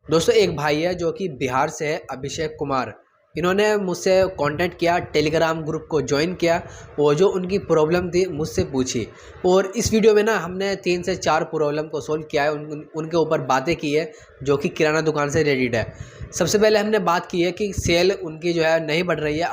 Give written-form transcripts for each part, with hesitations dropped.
दोस्तों एक भाई है जो कि बिहार से है, अभिषेक कुमार। इन्होंने मुझसे कांटेक्ट किया, टेलीग्राम ग्रुप को ज्वाइन किया और जो उनकी प्रॉब्लम थी मुझसे पूछी। और इस वीडियो में ना हमने 3 से 4 प्रॉब्लम को सोल्व किया है, उनके ऊपर बातें की है जो कि किराना दुकान से रिलेटेड है। सबसे पहले हमने बात की है कि सेल उनकी जो है नहीं बढ़ रही है।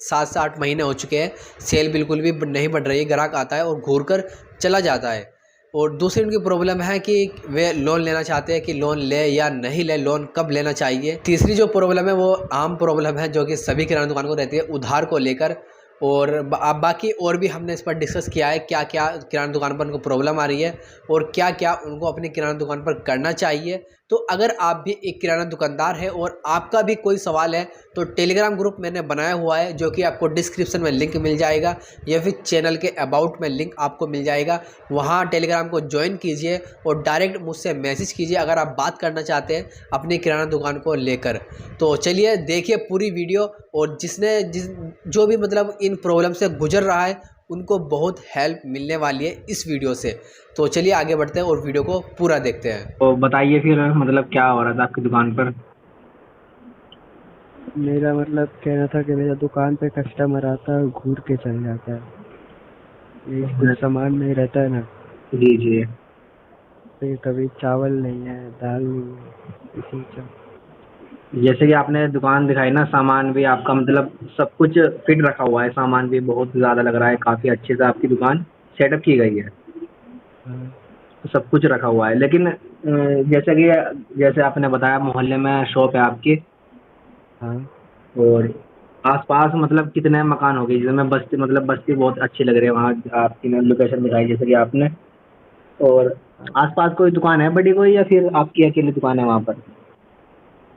7 से 8 महीने हो चुके हैं, सेल बिल्कुल भी नहीं बढ़ रही है। ग्राहक आता है और घूर कर चला जाता है। और दूसरी उनकी प्रॉब्लम है कि वे लोन लेना चाहते हैं कि लोन ले या नहीं ले, लोन कब लेना चाहिए। तीसरी जो प्रॉब्लम है वो आम प्रॉब्लम है जो कि सभी किराना दुकान को रहती है, उधार को लेकर। और बाकी और भी हमने इस पर डिस्कस किया है क्या क्या किराना दुकान पर उनको प्रॉब्लम आ रही है और क्या क्या उनको अपनी किराना दुकान पर करना चाहिए। तो अगर आप भी एक किराना दुकानदार है और आपका भी कोई सवाल है तो टेलीग्राम ग्रुप मैंने बनाया हुआ है जो कि आपको डिस्क्रिप्शन में लिंक मिल जाएगा या फिर चैनल के अबाउट में लिंक आपको मिल जाएगा। वहाँ टेलीग्राम को ज्वाइन कीजिए और डायरेक्ट मुझसे मैसेज कीजिए अगर आप बात करना चाहते हैं अपनी किराना दुकान को लेकर। तो चलिए देखिए पूरी वीडियो। और जो भी मतलब इन प्रॉब्लम से गुजर रहा है उनको बहुत हेल्प मिलने वाली है इस वीडियो से। तो चलिए आगे बढ़ते हैं और वीडियो को पूरा देखते हैं। तो बताइए फिर मतलब क्या हो रहा था आपकी दुकान पर। मेरा मतलब कहना था कि मेरा दुकान पे कस्टमर आता है और घूर के चल जाता है। ये कुछ सामान नहीं रहता है ना, जी जी। फिर कभी चावल नहीं है, दाल नहीं है, इसी सब। जैसे कि आपने दुकान दिखाई ना, सामान भी आपका मतलब सब कुछ फिट रखा हुआ है, सामान भी बहुत ज़्यादा लग रहा है, काफ़ी अच्छे से आपकी दुकान सेटअप की गई है। हाँ। तो सब कुछ रखा हुआ है, लेकिन जैसे कि जैसे आपने बताया मोहल्ले में शॉप है आपकी, हाँ। और आसपास मतलब कितने मकान हो गए जिसमें बस्ती, मतलब बस्ती बहुत अच्छी लग रही है वहाँ आपकी लोकेशन दिखाई जैसे कि आपने। और हाँ। आसपास कोई दुकान है बड़ी कोई, या फिर आपकी अकेली दुकान है वहाँ पर?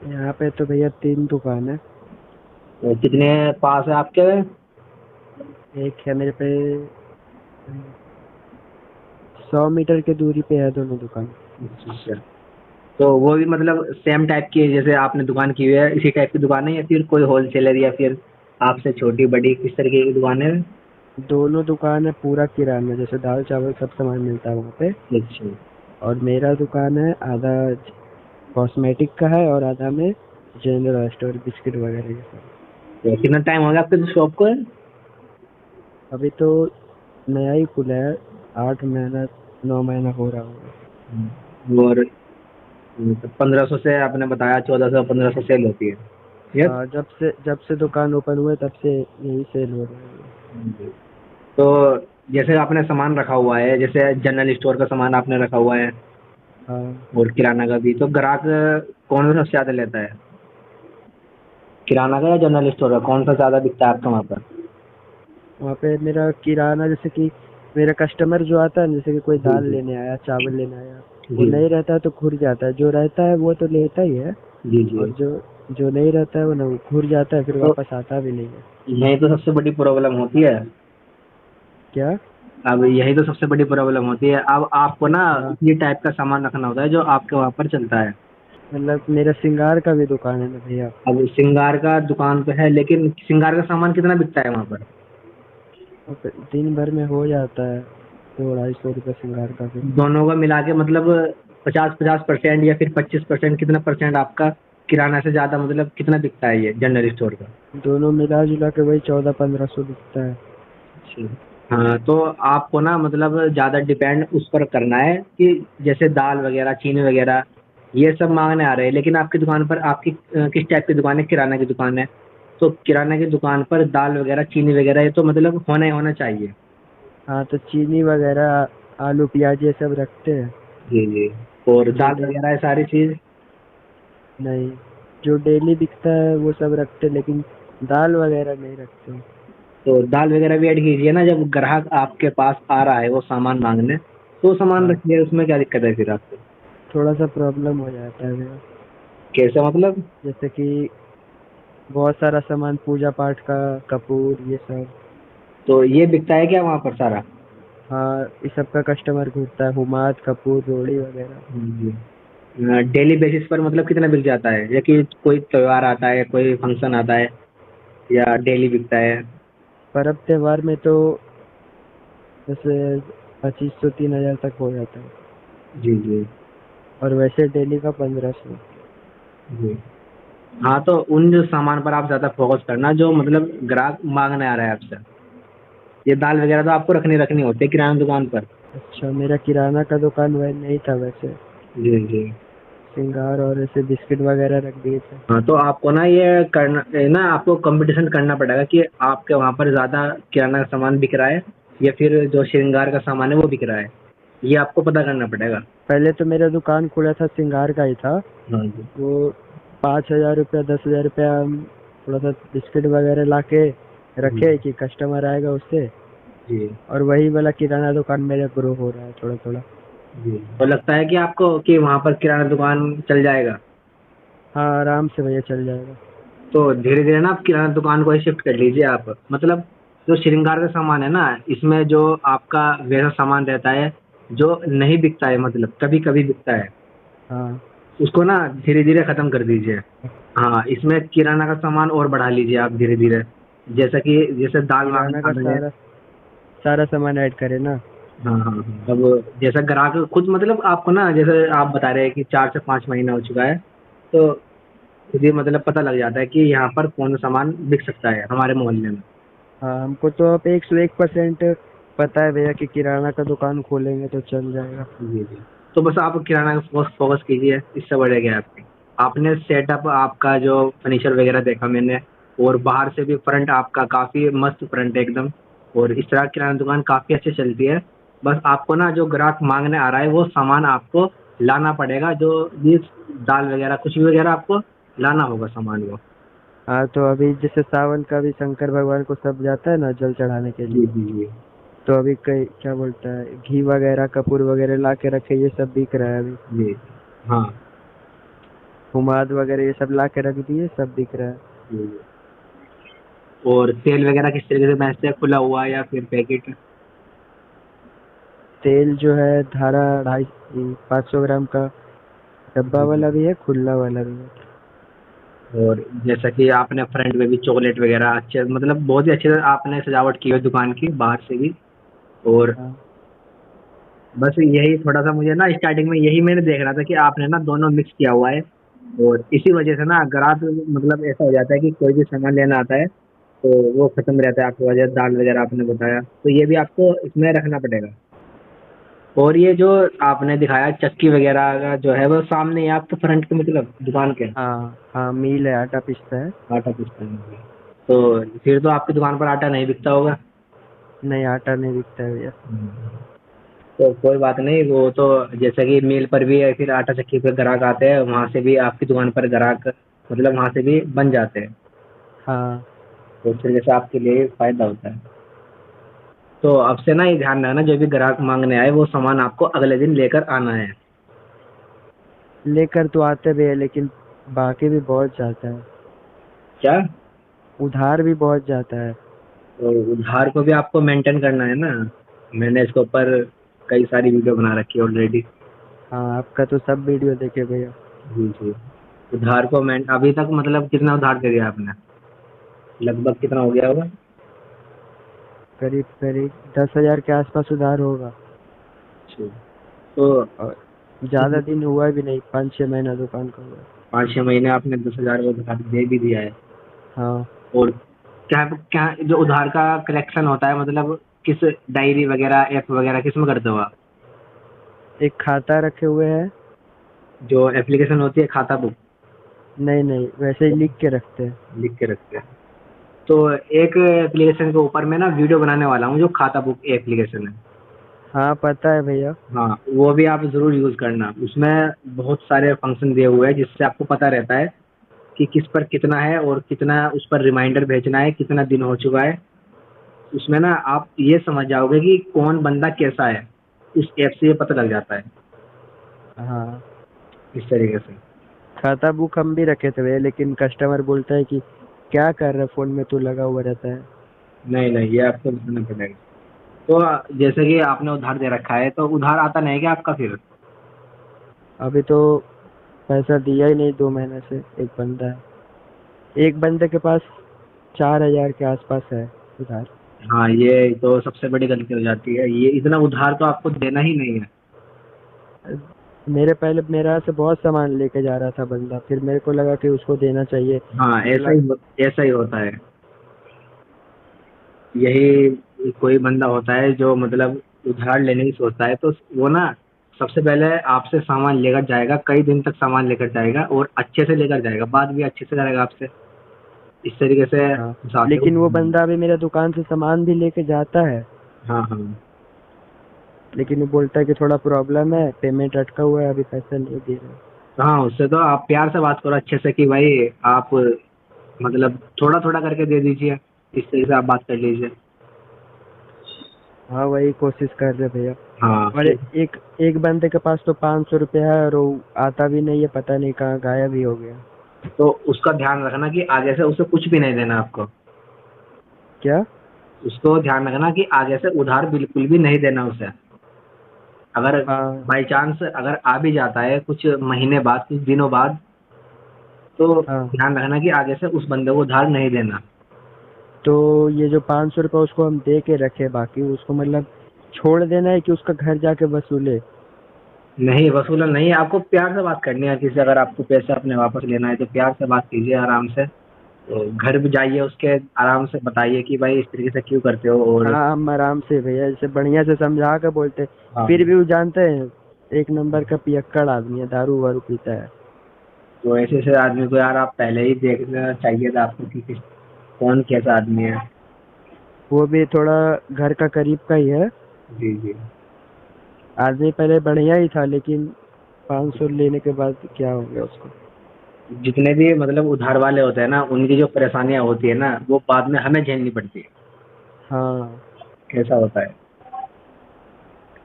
यहाँ पे तो भैया 3 दुकान है। तो कितने पास है आपके? एक है मेरे पे 100 मीटर की दूरी पे है दोनों दुकान। अच्छा। तो वो भी मतलब सेम टाइप की है जैसे आपने दुकान की हुई है, इसी टाइप की दुकान है, या फिर कोई होलसेलर या फिर आपसे छोटी बड़ी किस तरीके की दुकान है? दोनों दुकान है पूरा किराना, जैसे दाल चावल सब सामान मिलता है वहाँ पे। अच्छा। और मेरा दुकान है आधा कॉस्मेटिक का है और आधा में जनरल स्टोर, बिस्किट वगैरह ये सब। तो कितना टाइम हो गया आपके शॉप को? अभी तो नया ही खुला है, 8 महीना 9 महीना हो रहा होगा। और 1500 से आपने बताया, 1400 1500 सेल होती है। यस। हाँ, जब से दुकान ओपन हुआ है तब से यही सेल हो रहा है। तो जैसे आपने सामान रखा हुआ है, जैसे जनरल स्टोर का सामान आपने रखा हुआ है हाँ। और किराना का भी, तो ग्राहक कौन सा सबसे ज़्यादा लेता है, किराना का या जनरल स्टोर का? कौन सा ज़्यादा बिकता है आपका वहाँ पर? वहाँ पे मेरा किराना, जैसे कि मेरा कस्टमर जो आता है ना, जैसे कि कोई जी दाल जी। लेने आया, चावल लेने आया, वो जी नहीं रहता है तो घुर जाता है। जो रहता है वो तो लेता ही है। जी जी। और जो जो नहीं रहता है वो ना घुर जाता है, फिर तो वापस आता भी नहीं है। यही तो सबसे बड़ी प्रॉब्लम होती है। क्या? अब यही तो सबसे बड़ी प्रॉब्लम होती है। अब आपको ना हाँ, इसी टाइप का सामान रखना होता है जो आपके वहाँ पर चलता है। मतलब मेरा श्रृंगार का भी दुकान है ना भैया। अब श्रृंगार का दुकान तो है, लेकिन श्रृंगार का सामान कितना बिकता है वहाँ पर? और फिर दिन भर में हो जाता है 200-250 श्रृंगार का भी। दोनों का मिला के मतलब 50-50% या फिर 25%, कितना परसेंट आपका किराना से ज़्यादा, मतलब कितना बिकता है ये जनरल स्टोर का? दोनों मिला जुला के वही 1400-1500 बिकता है। अच्छा। हाँ, तो आपको ना मतलब ज़्यादा डिपेंड उस पर करना है कि जैसे दाल वगैरह, चीनी वगैरह, ये सब मांगने आ रहे हैं, लेकिन आपकी दुकान पर आपकी किस टाइप की दुकान है? किराना की दुकान है, तो किराना की दुकान पर दाल वगैरह, चीनी वगैरह ये तो मतलब होना ही होना चाहिए। हाँ, तो चीनी वगैरह, आलू प्याज ये सब रखते हैं। जी जी। और जो दाल डे वगैरह है सारी चीज़? नहीं, जो डेली बिकता है वो सब रखते, लेकिन दाल वगैरह नहीं रखते। तो दाल वगैरह भी ऐड कीजिए ना, जब ग्राहक आपके पास आ रहा है वो सामान मांगने, तो सामान हाँ, रखिए, उसमें क्या दिक्कत है फिर आपको? थोड़ा सा प्रॉब्लम हो जाता है भैया। कैसे मतलब? जैसे कि बहुत सारा सामान पूजा पाठ का, कपूर ये सब। तो ये बिकता है क्या वहाँ पर सारा? हाँ, इस सब का कस्टमर घूरता है, हुमाद, कपूर, रोड़ी वगैरह। जी। डेली बेसिस पर मतलब कितना बिक जाता है, या कि कोई त्योहार आता है, कोई फंक्शन आता है, या डेली बिकता है? पर्व त्योहार में तो जैसे 2500-3000 तक हो जाता है। जी जी। और वैसे डेली का 1500। जी। हाँ, तो उन जो सामान पर आप ज़्यादा फ़ोकस करना जो मतलब ग्राहक माँगने आ रहा है आपसे। ये दाल वग़ैरह तो आपको रखनी रखनी होती है किराना दुकान पर। अच्छा, मेरा किराना का दुकान वह नहीं था वैसे, जी, जी। सिंगार और ऐसे बिस्किट वगैरह रख दिए थे। हाँ, तो आपको ना ये करना ना आपको कॉम्पिटिशन करना पड़ेगा कि आपके वहाँ पर ज़्यादा किराना का सामान बिक रहा है या फिर जो श्रृंगार का सामान है वो बिक रहा है। ये आपको पता करना पड़ेगा। पहले तो मेरा दुकान खुला था सिंगार का ही था, हाँ जी। वो 5,000 रुपया 10,000 रुपया हम थोड़ा सा बिस्किट वगैरह ला के जी, रखे कि कस्टमर आएगा उससे, जी, और वही वाला किराना दुकान मेरा ग्रो हो रहा है थोड़ा थोड़ा। जी। तो लगता है कि आपको कि वहाँ पर किराना दुकान चल जाएगा? हाँ, आराम से भैया चल जाएगा। तो धीरे-धीरे ना आप किराना दुकान को ही शिफ्ट कर लीजिए आप। मतलब जो श्रृंगार का सामान है ना, इसमें जो आपका वैसा सामान रहता है, जो नहीं बिकता है मतलब कभी-कभी बिकता है, हाँ, उसको ना धीरे-धीरे खत्म कर दीजिए। हाँ, इसमें किराना का सामान और बढ़ा लीजिए आप धीरे-धीरे। जैसा कि जैसे दाल किराना माँगने का आ रहे हैं। सारा सारा सामान ऐड करे ना। हाँ, हाँ, हाँ। अब जैसा ग्राहक खुद मतलब आपको ना जैसे आप बता रहे हैं कि 4 से 5 महीना हो चुका है, तो खुद ही मतलब पता लग जाता है कि यहाँ पर कौन-सा सामान बिक सकता है हमारे मोहल्ले में। हाँ, हमको तो अब 101% पता है भैया कि किराना का दुकान खोलेंगे तो चल जाएगा। जी, जी। तो बस आप किराना का फ़ोकस फ़ोकस कीजिए, इससे बढ़िया क्या है आपकी। आपने सेटअप आपका जो फर्नीचर वग़ैरह देखा मैंने और बाहर से भी फ्रंट आपका काफ़ी मस्त फ्रंट है एकदम और इस तरह किराना दुकान काफ़ी अच्छी चलती है। बस आपको ना जो ग्राहक माँगने आ रहा है वो सामान आपको लाना पड़ेगा जो भी दाल वग़ैरह कुछ भी वग़ैरह आपको लाना होगा सामान वो। हाँ, तो अभी जैसे सावन का भी शंकर भगवान को सब जाता है ना जल चढ़ाने के जी, लिए, जी, जी। तो अभी कई क्या बोलता है घी वगैरह कपूर वगैरह ला के रखे, ये सब बिक रहा है अभी। जी। हाँ। हुमाद वगैरह ये सब ला के रख दिए, सब बिक रहा है। जी, जी। और तेल वग़ैरह किस तरीके से बेचते हैं, खुला हुआ या फिर पैकेट? तेल जो है धारा 500 ग्राम का डब्बा जी, जी। वाला भी है, खुला वाला भी है। और जैसा कि आपने फ्रंट में भी चॉकलेट वगैरह अच्छे मतलब बहुत ही अच्छे से आपने सजावट की है दुकान की बाहर से भी और हाँ, बस यही थोड़ा-सा मुझे ना स्टार्टिंग में यही मैंने देख रहा था कि आपने ना दोनों मिक्स किया हुआ है और इसी वजह से ना ग्राहक मतलब ऐसा हो जाता है कि कोई भी सामान लेना आता है, तो वो खत्म रहता है आपकी वजह से दाल वगैरह आपने बताया, तो ये भी आपको इसमें रखना पड़ेगा। और ये जो आपने दिखाया चक्की वगैरह का जो है वो सामने ही है आपके फ्रंट के मतलब दुकान के? हाँ, हाँ, मिल है, आटा पीसता है। आटा पीसता है। तो फिर तो आपकी दुकान पर आटा नहीं बिकता होगा? नहीं, आटा नहीं बिकता है भैया। तो कोई बात नहीं, वो तो जैसे कि मिल पर भी है, फिर आटा चक्की पे ग्राहक आते हैं, वहाँ से भी आपकी दुकान पर ग्राहक मतलब वहाँ से भी बन जाते हैं, हाँ, तो फिर जैसे आपके लिए फ़ायदा होता है। तो अब से ना ये ध्यान रखना जो भी ग्राहक माँगने आए, वो सामान आपको अगले दिन लेकर आना है। लेकर तो आते भी है लेकिन बाकी भी बहुत जाता है, क्या? उधार भी बहुत जाता है। तो उधार को भी आपको मेंटेन करना है ना, मैंने इसके ऊपर कई सारी वीडियो बना रखी है ऑलरेडी। हाँ, आपका तो सब वीडियो देखे भैया। जी, जी। उधार को मेन अभी तक मतलब कितना उधार दे दिया आपने? लगभग कितना हो गया होगा? करीब करीब 10,000 के आसपास उधार होगा। अच्छा। तो और ज़्यादा दिन हुआ भी नहीं, 5-6 महीना दुकान का हुआ है। 5-6 महीने आपने 10,000 वो उधार दे भी दिया है। हाँ, और क्या क्या जो उधार का कलेक्शन होता है मतलब किस डायरी वगैरह, ऐप वगैरह किसमें करते हो आप? एक खाता रखे हुए है। जो एप्लीकेशन होती है खाता बुक, नहीं नहीं, वैसे ही लिख के रखते हैं। लिख के रखते हैं। तो एक एप्लीकेशन के ऊपर मैं ना वीडियो बनाने वाला हूँ जो खाता बुक एप्लीकेशन है। हाँ, पता है भैया। हाँ, वो भी आप ज़रूर यूज़ करना। उसमें बहुत सारे फंक्शन दिए हुए हैं जिससे आपको पता रहता है कि किस पर कितना है और कितना उस पर रिमाइंडर भेजना है, कितना दिन हो चुका है। उसमें ना आप ये समझ जाओगे कि कौन बंदा कैसा है, उस ऐप से ये पता लग जाता है, हाँ, इस तरीके से। खाता बुक हम भी रखे थे भैया, लेकिन कस्टमर बोलता है कि क्या कर रहा फ़ोन में तू लगा हुआ रहता है। नहीं, नहीं, ये आपको बताना पड़ेगा। तो जैसे कि आपने उधार दे रखा है, तो उधार आता नहीं है क्या आपका फिर? अभी तो पैसा दिया ही नहीं 2 महीने से। एक बंदा है, एक बंदे के पास 4,000 के आसपास है उधार। हाँ, ये तो सबसे बड़ी गलती हो जाती है। ये इतना उधार तो आपको देना ही नहीं है। मेरे पहले मेरे यहाँ से बहुत सामान लेके जा रहा था बंदा, फिर मेरे को लगा कि उसको देना चाहिए। हाँ, बोला ऐसा ही होता है। यही कोई बंदा होता है जो मतलब उधार लेने की सोचता है, तो वो ना सबसे पहले आपसे सामान लेकर जाएगा, कई दिन तक सामान लेकर जाएगा और अच्छे से लेकर जाएगा, बात भी अच्छे से करेगा आपसे। इस तरीके से हाँ, फंसाते हो। लेकिन वो बंदा भी मेरा दुकान से सामान भी लेके जाता है, हाँ हाँ। लेकिन वो बोलता है कि थोड़ा प्रॉब्लम है, पेमेंट अटका हुआ है, अभी पैसा नहीं दे रहे। हाँ, उससे तो आप प्यार से बात करो अच्छे से कि भाई आप मतलब थोड़ा थोड़ा करके दे दीजिए, इस तरीके से आप बात कर लीजिए। हाँ, वही कोशिश कर रहे भैया। हाँ और एक एक बंदे के पास तो 500 रुपया है और वो आता भी नहीं है, पता नहीं कहाँ गायब ही हो गया। तो उसका ध्यान रखना कि आगे से उसे कुछ भी नहीं देना आपको। क्या? उसको ध्यान रखना कि आगे से उधार बिल्कुल भी नहीं देना उसे। अगर हाँ बाई चांस अगर आ भी जाता है कुछ महीने बाद, कुछ दिनों बाद, तो हाँ। ध्यान रखना कि आगे से उस बंदे को उधार नहीं देना। तो ये जो 500 रुपया उसको हम दे के रखे, बाकी उसको मतलब छोड़ देना है कि उसका घर जाके वसूले? नहीं, वसूलन नहीं, आपको प्यार से बात करनी है किसी, अगर आपको पैसा अपने वापस लेना है तो प्यार से बात कीजिए आराम से। तो घर भी जाइए उसके, आराम से बताइए कि भाई इस तरीके से क्यों करते हो। और हाँ, हम आराम से भैया जैसे बढ़िया से समझा के बोलते, हाँ, फिर भी वो जानते हैं एक नंबर का पियक्कड़ आदमी है, दारू वारू पीता है। तो ऐसे ऐसे आदमी को यार आप पहले ही देखना चाहिए था आपको कि कौन कैसा आदमी है। वो भी थोड़ा घर का करीब का ही है। जी जी। आदमी पहले बढ़िया ही था, लेकिन 500 लेने के बाद क्या हो गया उसको। जितने भी मतलब उधार वाले होते हैं ना, उनकी जो परेशानियां होती है ना, वो बाद में हमें झेलनी पड़ती है। हाँ कैसा होता है।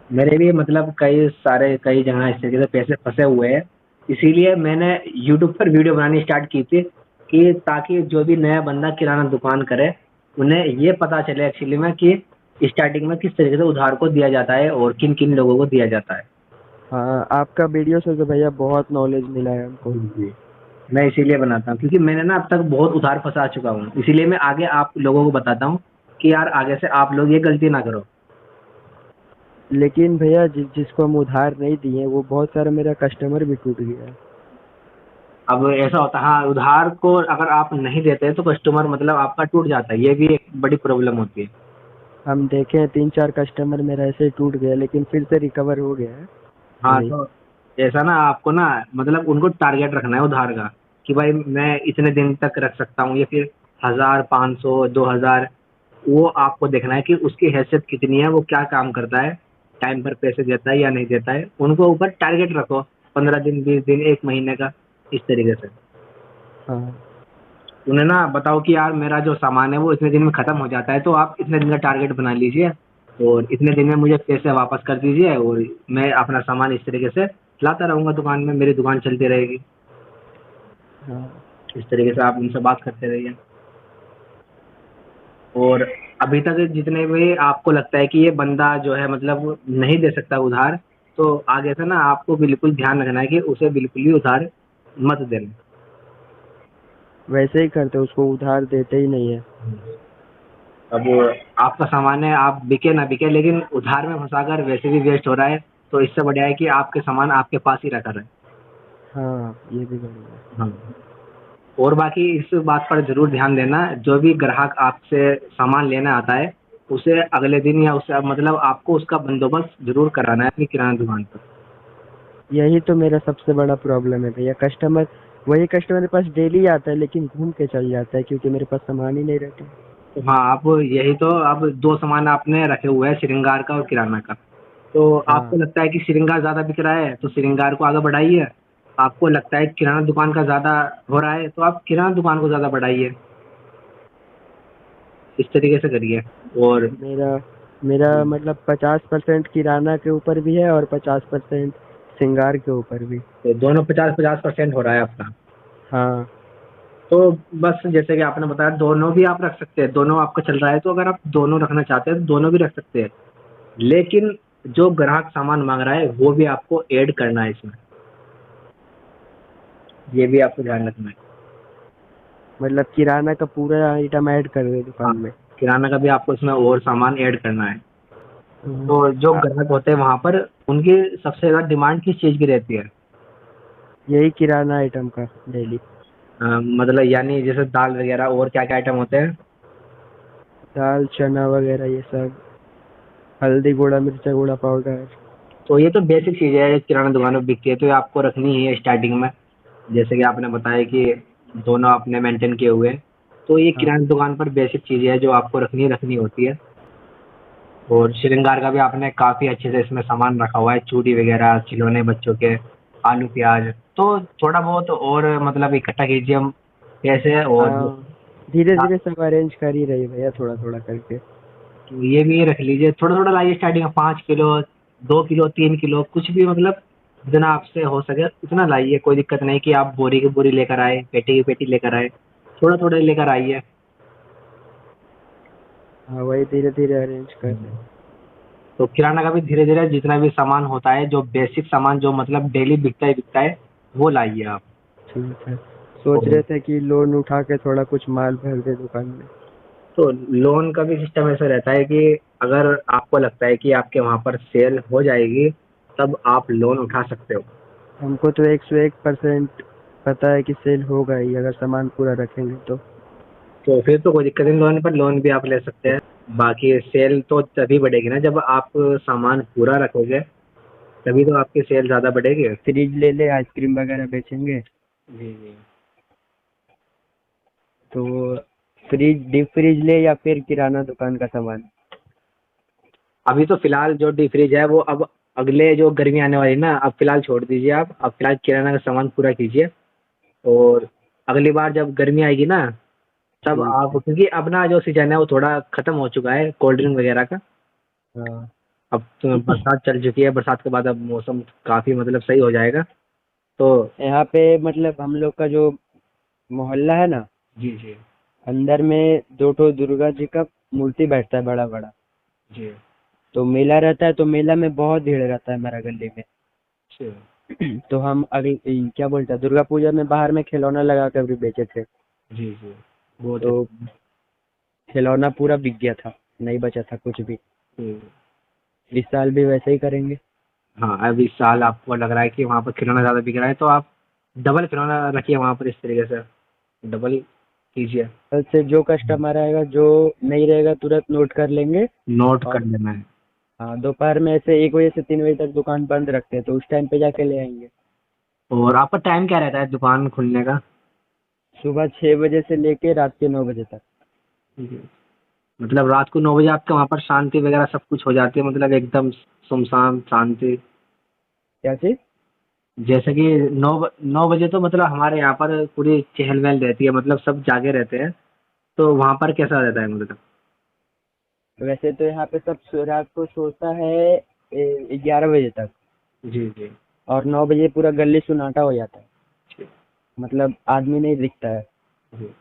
मेरे भी मतलब कई जगह इस तरीके से पैसे फंसे हुए हैं। इसीलिए मैंने यूट्यूब पर वीडियो बनानी स्टार्ट की थी कि ताकि जो भी नया बंदा किराना दुकान करे, उन्हें ये पता चले एक्चुअली में कि स्टार्टिंग में किस तरीके से उधार को दिया जाता है और किन किन लोगों को दिया जाता है। हाँ, आपका वीडियो से तो भैया बहुत नॉलेज मिला है हमको। जी जी। मैं इसीलिए बनाता हूँ क्योंकि मैंने ना अब तक बहुत उधार फंसा चुका हूँ, इसीलिए मैं आगे आप लोगों को बताता हूँ कि यार आगे से आप लोग ये गलती ना करो। लेकिन भैया जिसको हम उधार नहीं दिए, वो बहुत सारा मेरा कस्टमर भी टूट गया है। अब ऐसा होता है, हाँ, उधार को अगर आप नहीं देते तो कस्टमर मतलब आपका टूट जाता है, ये भी एक बड़ी प्रॉब्लम होती है। हम देखे हैं 3-4 कस्टमर मेरा ऐसे ही टूट गया, लेकिन फिर से रिकवर हो गया है। हाँ, नहीं। तो ऐसा ना आपको ना मतलब उनको टारगेट रखना है उधार का कि भाई मैं इतने दिन तक रख सकता हूँ, या फिर 1,000, 500, 2,000। वो आपको देखना है कि उसकी हैसियत कितनी है, वो क्या काम करता है, टाइम पर पैसे देता है या नहीं देता है, उनको ऊपर टारगेट रखो, 15 दिन, 20 दिन, 1 महीने का, इस तरीके से। हाँ उन्हें ना बताओ कि यार मेरा जो सामान है वो इतने दिन में ख़त्म हो जाता है, तो आप इतने दिन का टारगेट बना लीजिए और इतने दिन में मुझे पैसे वापस कर दीजिए और मैं अपना सामान इस तरीके से लाता रहूँगा दुकान में, मेरी दुकान चलती रहेगी। हाँ। इस तरीके से आप उनसे बात करते रहिए। और अभी तक जितने भी आपको लगता है कि ये बंदा जो है मतलब नहीं दे सकता उधार, तो आगे से ना आपको बिल्कुल ध्यान रखना है कि उसे बिल्कुल भी उधार मत देना। वैसे ही करते, उसको उधार देते ही नहीं है। अब आपका सामान है, आप बिके ना बिके, लेकिन उधार में फंसाकर वैसे भी वेस्ट हो रहा है, तो इससे बढ़िया है कि आपके सामान आपके पास ही रखा रहे। हाँ, ये भी बढ़िया है। हाँ। और बाकी इस बात पर ज़रूर ध्यान देना, जो भी ग्राहक आपसे सामान लेने आता है, उसे अगले दिन या उससे मतलब आपको उसका बंदोबस्त ज़रूर कराना है अपनी किराना दुकान पर। यही तो मेरा सबसे बड़ा प्रॉब्लम है भैया, कस्टमर वही कस्टमर मेरे पास डेली आता है, लेकिन घूम के चल जाता है क्योंकि मेरे पास सामान ही नहीं रहता। तो हाँ, आप यही तो, अब 2 सामान आपने रखे हुए हैं, श्रृंगार का और किराना का। तो आपको हाँ, लगता है कि श्रृंगार ज़्यादा बिक रहा है, तो श्रृंगार को आगे बढ़ाइए। आपको लगता है किराना दुकान का ज़्यादा हो रहा है, तो आप किराना दुकान को ज़्यादा बढ़ाइए। इस तरीके से करिए। और मेरा मेरा मतलब 50% किराना के ऊपर भी है और 50% श्रृंगार के ऊपर भी। तो दोनों 50-50% हो रहा है आपका। हाँ। तो बस जैसे कि आपने बताया, दोनों भी आप रख सकते हैं, दोनों आपका चल रहा है, तो अगर आप दोनों रखना चाहते हैं तो दोनों भी रख सकते हैं। लेकिन जो ग्राहक सामान माँग रहा है वो भी आपको ऐड करना है इसमें, ये भी आपको ध्यान रखना है। मतलब किराना का पूरा आइटम ऐड कर दे दुकान हाँ, में। किराना का भी आपको इसमें और सामान ऐड करना है। हम्म। तो जो आ- ग्राहक होते हैं वहाँ पर उनकी सबसे ज़्यादा डिमांड किस चीज़ की रहती है? यही किराना आइटम का डेली। मतलब यानी जैसे दाल वगैरह और क्या-क्या आइटम होते हैं? दाल चना वगैरह ये सब, हल्दी गुड़ा मिर्चा गुड़ा पाउडर। तो ये तो बेसिक चीज़ें है, किराना दुकान में बिकती है, तो ये आपको रखनी ही है स्टार्टिंग में। जैसे कि आपने बताया कि दोनों आपने मेंटेन किए हुए हैं, तो ये हाँ किराना दुकान पर बेसिक चीज़ें हैं जो आपको रखनी होती है। और श्रृंगार का भी आपने काफ़ी अच्छे से इसमें सामान रखा हुआ है, चूड़ी वगैरह, खिलौने बच्चों के, आलू प्याज। तो थोड़ा बहुत और मतलब इकट्ठा कीजिए हम पैसे और हाँ, धीरे धीरे सब अरेंज कर ही रही भैया, थोड़ा थोड़ा करके। तो ये भी रख लीजिए, थोड़ा-थोड़ा लाइए स्टार्टिंग में 5 किलो, 2 किलो, 3 किलो कुछ भी मतलब जितना आपसे हो सके उतना लाइए, कोई दिक्कत नहीं कि आप बोरी की बोरी लेकर आए, पेटी की पेटी लेकर आए, थोड़ा-थोड़ा लेकर आइए। हाँ वही धीरे धीरे अरेंज कर रहे हैं। तो किराना का भी धीरे-धीरे जितना भी सामान होता है, जो बेसिक सामान जो मतलब डेली बिकता है, वो लाइए आप। ठीक है, सोच और रहे थे कि लोन उठा के थोड़ा कुछ माल भर दे दुकान में। तो लोन का भी सिस्टम ऐसा रहता है कि अगर आपको लगता है कि आपके वहाँ पर सेल हो जाएगी, तब आप लोन उठा सकते हो। हमको तो 101% पता है कि सेल होगा ही, अगर सामान पूरा रखेंगे तो। तो फिर तो कोई दिक्कत नहीं, लोन पर लोन भी आप ले सकते हैं। बाकी सेल तो तभी बढ़ेगी ना जब आप सामान पूरा रखोगे, तभी तो आपकी सेल ज़्यादा बढ़ेगी। फ्रिज ले ले, आइसक्रीम वगैरह बेचेंगे जी, जी। तो फ्रिज, डीप फ्रिज ले या फिर किराना दुकान का सामान। अभी तो फ़िलहाल जो डीप फ्रिज है वो अब अगले जो गर्मी आने वाली है ना, अब फ़िलहाल छोड़ दीजिए आप। अब फ़िलहाल किराना का सामान पूरा कीजिए और अगली बार जब गर्मी आएगी ना, तब ठीक आप है। क्योंकि अपना जो सीज़न है वो थोड़ा ख़त्म हो चुका है कोल्ड ड्रिंक वगैरह का। हाँ अब तो बरसात चल चुकी है, बरसात के बाद अब मौसम काफ़ी मतलब सही हो जाएगा। तो यहाँ पे मतलब हम लोग का जो मोहल्ला है ना, जी, जी। अंदर में दो ठो दुर्गा जी का मूर्ति बैठता है बड़ा बड़ा। जी। तो मेला रहता है, तो मेला में बहुत भीड़ रहता है हमारा गली में। अच्छा। तो हम अगले क्या बोलते हैं, दुर्गा पूजा में बाहर में खिलौना लगा कर भी बेचे थे। जी, जी। बहुत तो अच्छा। खिलौना पूरा बिक गया था, नहीं बचा था कुछ भी। हुँ। इस साल भी वैसे ही करेंगे। हाँ, अब इस साल आपको लग रहा है कि वहाँ पर खिलौना ज़्यादा बिक रहा है, तो आप डबल खिलौना रखिए वहाँ पर इस तरीके से, डबल कीजिए। कल से जो कस्टमर आएगा, जो नहीं रहेगा तुरंत नोट कर लेंगे। नोट कर और लेना है। हाँ, दोपहर में ऐसे 1 बजे से 3 बजे तक दुकान बंद रखते हैं, तो उस टाइम पे जाके ले आएंगे। और आपका टाइम क्या रहता है दुकान खुलने का? सुबह 6 बजे से लेके रात के 9 बजे तक। जी। मतलब रात को 9 बजे आपके वहाँ पर शांति वगैरह सब कुछ हो जाती है, मतलब एकदम सुनसान शांति? क्या चीज? जैसे कि 9 बजे तो मतलब हमारे यहाँ पर पूरी चहल-पहल रहती है, मतलब सब जागे रहते हैं, तो वहाँ पर कैसा रहता है मतलब? वैसे तो यहाँ पे सब रात को सोता है 11 बजे तक। जी, जी। और 9 बजे पूरा गली सुनाटा हो जाता है, जी, मतलब आदमी नहीं दिखता है। जी।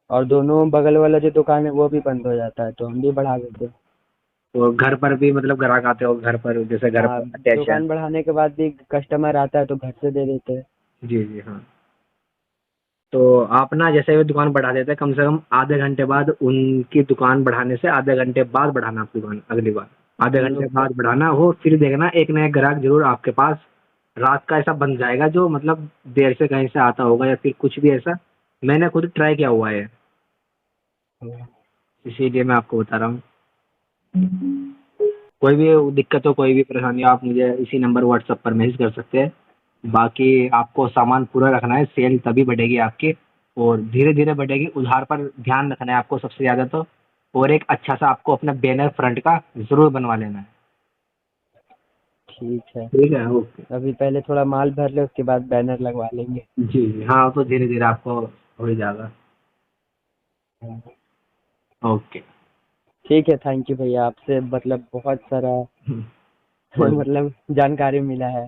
और दोनों बगल वाला जो दुकान है वो भी बंद हो जाता है, तो हम भी बढ़ा देते हैं। तो घर पर भी मतलब ग्राहक आते हो घर पर, जैसे घर हाँ, पर अटैच है? दुकान बढ़ाने के बाद भी कस्टमर आता है तो घर से दे देते हैं। जी, जी, हाँ। तो आप ना जैसे ही दुकान बढ़ा देते हैं, कम से कम आधे घंटे बाद उनकी दुकान बढ़ाने से आधे घंटे बाद बढ़ाना आप दुकान अगली बार। आधे हम घंटे लोग बाद बढ़ाना हो, फिर देखना एक नया ग्राहक ज़रूर आपके पास रात का ऐसा बन जाएगा जो मतलब देर से कहीं से आता होगा या फिर कुछ भी ऐसा। मैंने खुद ट्राई किया हुआ है, इसीलिए मैं आपको बता रहा हूँ। कोई भी दिक्कत हो, कोई भी परेशानी हो, आप मुझे इसी नंबर व्हाट्सएप पर मैसेज कर सकते हैं। बाकी आपको सामान पूरा रखना है, सेल तभी बढ़ेगी आपकी और धीरे-धीरे बढ़ेगी। उधार पर ध्यान रखना है आपको सबसे ज़्यादा तो, और एक अच्छा-सा आपको अपना बैनर फ्रंट का ज़रूर बनवा लेना है। ठीक है, ठीक है? ओके। अभी पहले थोड़ा माल भर ले, उसके बाद बैनर लगवा लेंगे। जी, जी। हाँ, तो धीरे-धीरे आपको हो ही जाएगा। ओके। ठीक है, थैंक यू भैया, आपसे मतलब बहुत सारा हुँ, कोई मतलब जानकारी मिला है,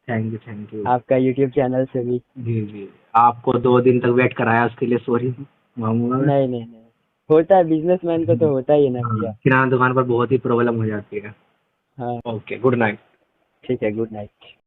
थैंक यू, थैंक यू। आपका यूट्यूब चैनल से भी। जी, जी। आपको 2 दिन तक वेट कराया उसके लिए सॉरी माँगूँगा मैं। नहीं नहीं नहीं, होता है, बिजनेसमैन को तो होता ही है ना हाँ, भैया। किराना दुकान पर बहुत ही प्रॉब्लम हो जाती है। हाँ, ओके, गुड नाइट। ठीक है, गुड नाइट।